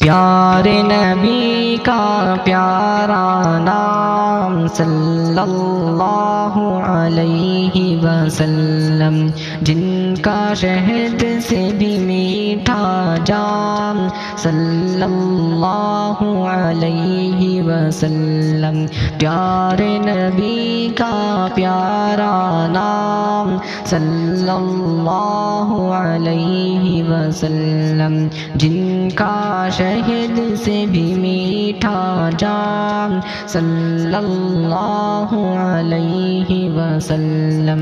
پیارے نبی کا پیارا نام صلی اللہ علیہ وسلم، جن کا شہد سے بھی میٹھا جام صلی اللہ علیہ وسلم۔ پیارے نبی کا پیارا نام صلی اللہ علیہ وسلم، جن کا شہد سے بھی میٹھا جام صلی اللہ علیہ وسلم۔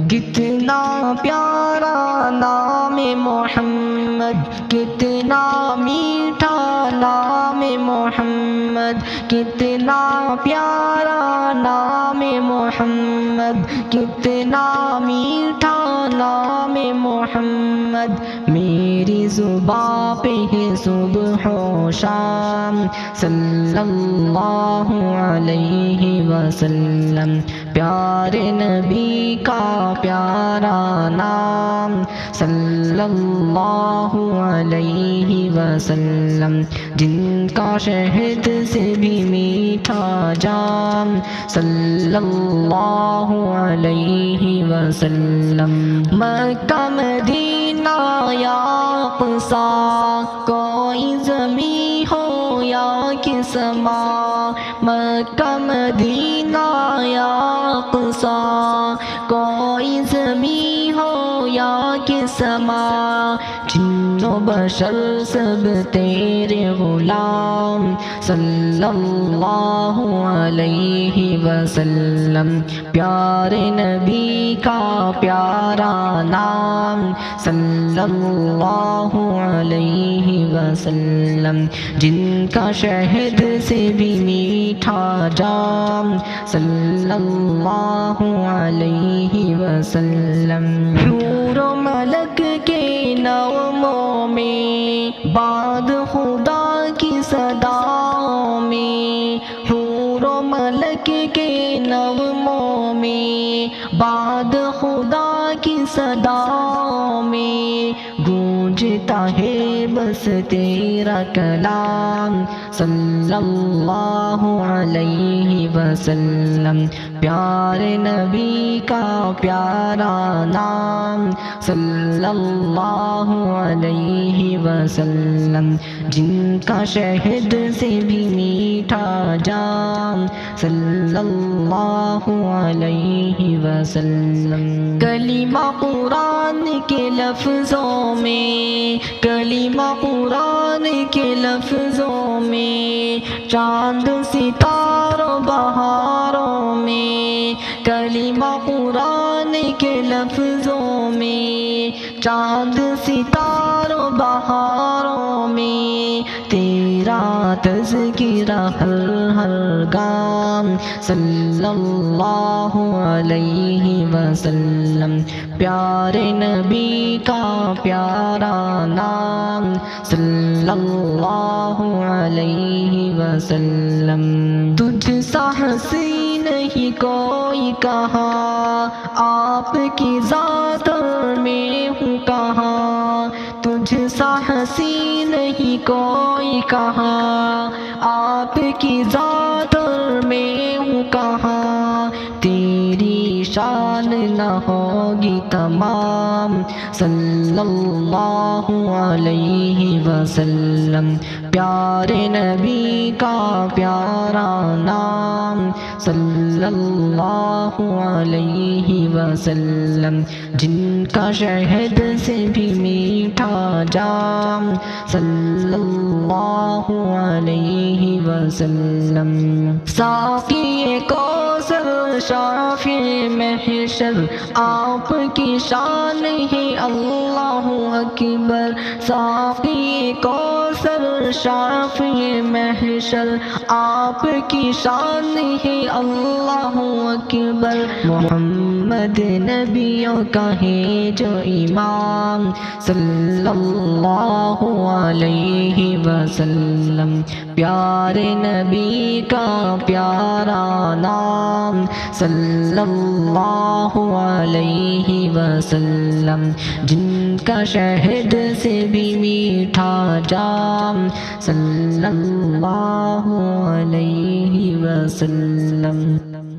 کتنا پیارا نام محمد، کتنا میٹھا نام محمد، کتنا پیارا نام محمد، کتنا میٹھا نام محمد۔ میری زباں پہ ہے صبح و شام صلی اللہ علیہ وسلم۔ پیارے نبی کا پیارا نام صلی اللہ علیہ وسلم، جن کا شہد سے بھی میٹھا جام صلی اللہ علیہ وسلم۔ مکہ مدینہ یا اقصی، کوئی زمین ہو یا کہ سما، مکہ مدینہ یا اقصی، کوئی زمین ہو یا کہ سما، جن و بشر سب تیرے غلام صلی اللہ علیہ وسلم۔ پیارے نبی کا پیارا نام صلی اللہ علیہ وسلم، جن کا شہد سے بھی میٹھا جام صلی اللہ علیہ وسلم۔ حور و ملک کے نغموں میں، بعد خدا کی صداؤں میں، حور و ملک کے نغموں میں، بعد خدا کی صداؤں میں، گونجتا ہے بس تیرا کلام صلی اللہ علیہ وسلم۔ پیارے نبی کا پیارا نام صلی اللہ علیہ وسلم، جن کا شہد سے بھی میٹھا جام صلی اللہ علیہ وسلم۔ کلمہ قرآن کے لفظوں میں، کلمہ قرآن کے لفظوں میں، چاند ستاروں بہاروں میں، کلمہ قرآن کے لفظوں میں، چاند ستاروں بہاروں میں، تیرا تذکرہ ہر ہر گام صلی اللہ علیہ وسلم۔ پیارے نبی کا پیارا نام صلی اللہ علیہ وسلم۔ تجھ سا حسین نہیں کوئی کہاں، آپ کی ذات میں ہوں کہاں، تجھ سا حسین نہیں کوئی کہاں، آپ کی ذات میں ہوں کہاں، تیری شان نہ ہوگی تمام صلی اللہ علیہ وسلم۔ پیارے نبی کا پیارا نام صلی اللہ علیہ وسلم، جن کا شہد سے بھی میٹھا جام صلی اللہ علیہ وسلم۔ ساقی کوثر شافع محشر، آپ کی شان ہے اللہ اکبر، ساقی کوثر شافع محشر، آپ کی شان ہے اللہ اکبر۔ محمد نبیوں کا ہے جو امام صلی اللہ علیہ وسلم، پیارے نبی کا پیارا نام صلی اللہ علیہ وسلم، جن کا شہد سے بھی میٹھا جام صلی اللہ علیہ وسلم.